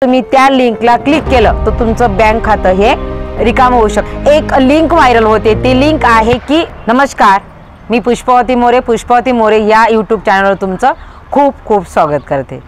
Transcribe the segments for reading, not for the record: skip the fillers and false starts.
तुम्ही त्या लिंकला क्लिक केलं तर तुमचं बँक खातं हे रिकाम होऊ शकतं। एक लिंक व्हायरल होते, ती लिंक आहे की नमस्कार, मी पुष्पावती मोरे या यूट्यूब चॅनलवर तुमचं खूप खूप स्वागत करते।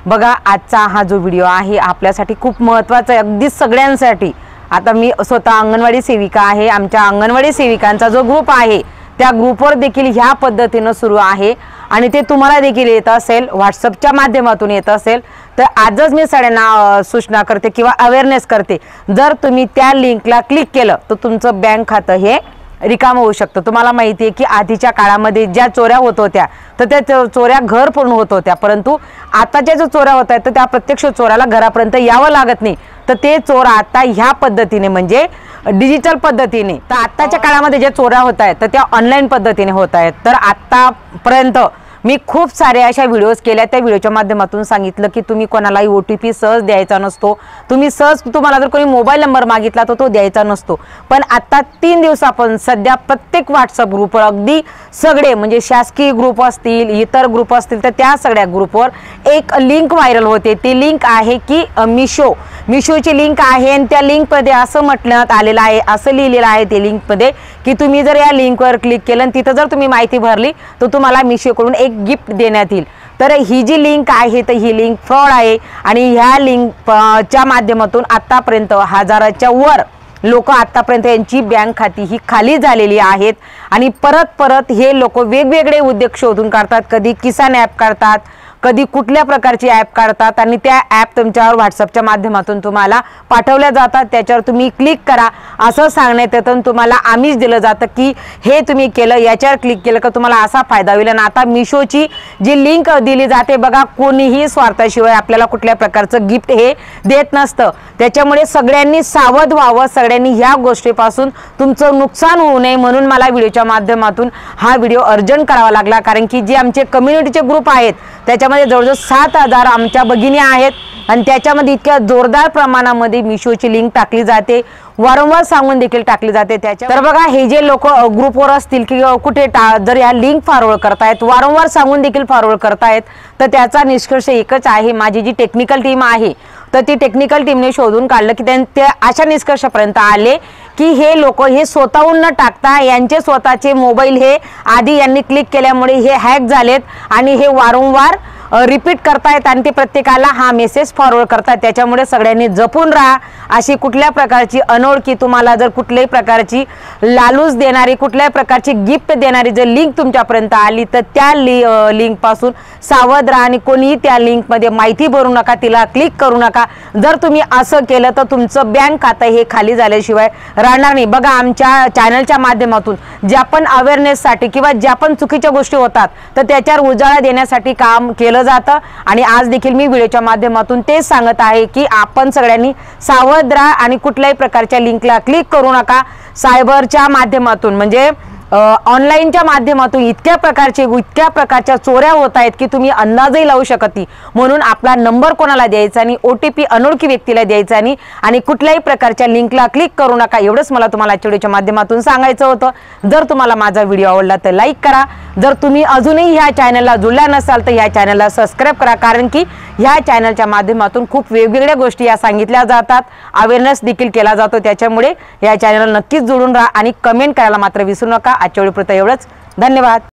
बघा, आजचा हा जो व्हिडिओ आहे आपल्यासाठी खूप महत्त्वाचा आहे, अगदी सगळ्यांसाठी। आता मी स्वतः अंगणवाडी सेविका आहे, आमच्या अंगणवाडी सेविकांचा जो ग्रुप आहे त्या ग्रुपवर देखील ह्या पद्धतीने सुरू आहे आणि ते तुम्हाला देखील येत असेल, व्हॉट्सअपच्या माध्यमातून येत असेल तर आजच मी सगळ्यांना सूचना करते किंवा अवेअरनेस करते, जर तुम्ही त्या लिंकला क्लिक केलं तर तुमचं बँक खातं हे रिकाम होऊ शकतं। तुम्हाला माहिती आहे की आधीच्या काळामध्ये ज्या चोऱ्या होत होत्या तर त्या चोऱ्या घर पूर्ण होत होत्या, परंतु आताच्या जो चोऱ्या होत आहेत तर त्या प्रत्यक्ष चोराला घरापर्यंत यावं लागत नाही, तर ते चोर आता ह्या पद्धतीने म्हणजे डिजिटल पद्धतीने, तर आताच्या काळामध्ये ज्या चोऱ्या होत आहेत तर त्या ऑनलाईन पद्धतीने होत आहेत। तर आतापर्यंत मी खूप सारे अशा व्हिडिओज केल्या, त्या व्हिडिओच्या माध्यमातून सांगितलं की तुम्ही कोणालाही OTP सहज द्यायचा नसतो, तुम्ही सहज तुम्हाला जर कोणी मोबाईल नंबर मागितला तर तो द्यायचा नसतो। पण आता 3 दिवसापासून सध्या प्रत्येक व्हॉट्सअप ग्रुपवर अगदी सगळे म्हणजे शासकीय ग्रुप असतील, इतर ग्रुप असतील, तर त्या सगळ्या ग्रुपवर एक लिंक व्हायरल होते। ती लिंक आहे की मिशोची लिंक आहे आणि त्या लिंकमध्ये असं म्हटण्यात आलेलं आहे, असं लिहिलेलं आहे ते लिंकमध्ये की तुम्ही जर या लिंकवर क्लिक केलं आणि तिथं जर तुम्ही माहिती भरली तर तुम्हाला मिशोकडून एक गिफ्ट देण्यात येईल। तर ही जी लिंक आहे तर ही लिंक फ्रॉड आहे आणि ह्या लिंकच्या माध्यमातून आतापर्यंत हजाराच्या वर लोक आतापर्यंत यांची बँक खाती ही खाली झालेली आहेत आणि परत हे लोक वेगवेगळे उद्योग शोधून काढतात, कधी किसान ॲप काढतात, कधी कुठल्या प्रकारची ॲप काढतात आणि त्या ॲप तुमच्यावर व्हॉट्सअपच्या माध्यमातून तुम्हाला पाठवल्या जातात, त्याच्यावर तुम्ही क्लिक करा असं सांगण्यात येतं, तुम्हाला आमिष दिलं जातं की हे तुम्ही केलं, याच्यावर क्लिक केलं का तुम्हाला असा फायदा होईल। आणि आता मिशोची जी लिंक दिली जाते बघा, कोणीही स्वार्थाशिवाय आपल्याला कुठल्या प्रकारचं गिफ्ट हे देत नसतं, त्याच्यामुळे सगळ्यांनी सावध व्हावं, सगळ्यांनी ह्या गोष्टीपासून तुमचं नुकसान होऊ नये म्हणून मला व्हिडिओच्या माध्यमातून हा व्हिडिओ अर्जंट करावा लागला, कारण की जे आमचे कम्युनिटीचे ग्रुप आहेत त्याच्यामध्ये जवळजवळ 7,000 आमच्या भगिनी आहेत आणि त्याच्यामध्ये इतक्या जोरदार प्रमाणामध्ये मिशोची लिंक टाकली जाते, वारंवार सांगून देखील टाकली जाते। तर बघा, हे जे लोक ग्रुपवर असतील की कुठे जर या लिंक फॉरवर्ड करतायत, वारंवार सांगून देखील फॉरवर्ड करतायत, तर त्याचा निष्कर्ष एकच आहे, माझी जी टेक्निकल टीम आहे तर ती टेक्निकल टीमने शोधून काढलं की ते अशा निष्कर्षापर्यंत आले की हे लोक हे स्वतःहून न टाकता यांचे स्वतःचे मोबाईल हे आधी यांनी क्लिक केल्यामुळे हे हॅक झालेत आणि हे वारंवार रिपीट करतायत आणि ते प्रत्येकाला हा मेसेज फॉरवर्ड करतात। त्याच्यामुळे सगळ्यांनी जपून राहा, अशी कुठल्या प्रकारची अनोळखी तुम्हाला जर कुठल्याही प्रकारची लालूच देणारी, कुठल्याही प्रकारची गिफ्ट देणारी जर लिंक तुमच्यापर्यंत आली तर त्या लिंकपासून सावध राहा आणि कोणीही त्या लिंकमध्ये माहिती भरू नका, तिला क्लिक करू नका। जर तुम्ही असं केलं तर तुमचं बँक खातं हे खाली झाल्याशिवाय राहणार नाही। बघा, आमच्या चॅनलच्या माध्यमातून ज्या पण अवेअरनेससाठी किंवा ज्या पण चुकीच्या गोष्टी होतात तर त्याच्यावर उजाळा देण्यासाठी काम केलं जातं आणि आज देखील मी व्हिडिओच्या माध्यमातून तेच सांगत आहे की आपण सगळ्यांनी सावध राहा आणि कुठल्याही प्रकारच्या लिंकला क्लिक करू नका। सायबरच्या माध्यमातून म्हणजे ऑनलाईनच्या माध्यमातून इतक्या प्रकारच्या चोऱ्या होत आहेत की तुम्ही अंदाजही लावू शकत नाही, म्हणून आपला नंबर कोणाला द्यायचा नाही, OTP अनोळखी व्यक्तीला द्यायचा नाही आणि कुठल्याही प्रकारच्या लिंकला क्लिक करू नका, एवढंच मला तुम्हाला आजच्या व्हिडिओच्या माध्यमातून सांगायचं होतं। जर तुम्हाला माझा व्हिडिओ आवडला तर लाईक करा, जर तुम्ही अजूनही ह्या चॅनलला जुळला नसाल तर ह्या चॅनलला सबस्क्राईब करा, कारण की ह्या चॅनलच्या माध्यमातून खूप वेगवेगळ्या गोष्टी या सांगितल्या जातात, अवेअरनेस देखील केला जातो, त्याच्यामुळे या चॅनलला नक्कीच जोडून राहा आणि कमेंट करायला मात्र विसरू नका। आजच्या व्हिडिओपुरतं एवढंच, धन्यवाद।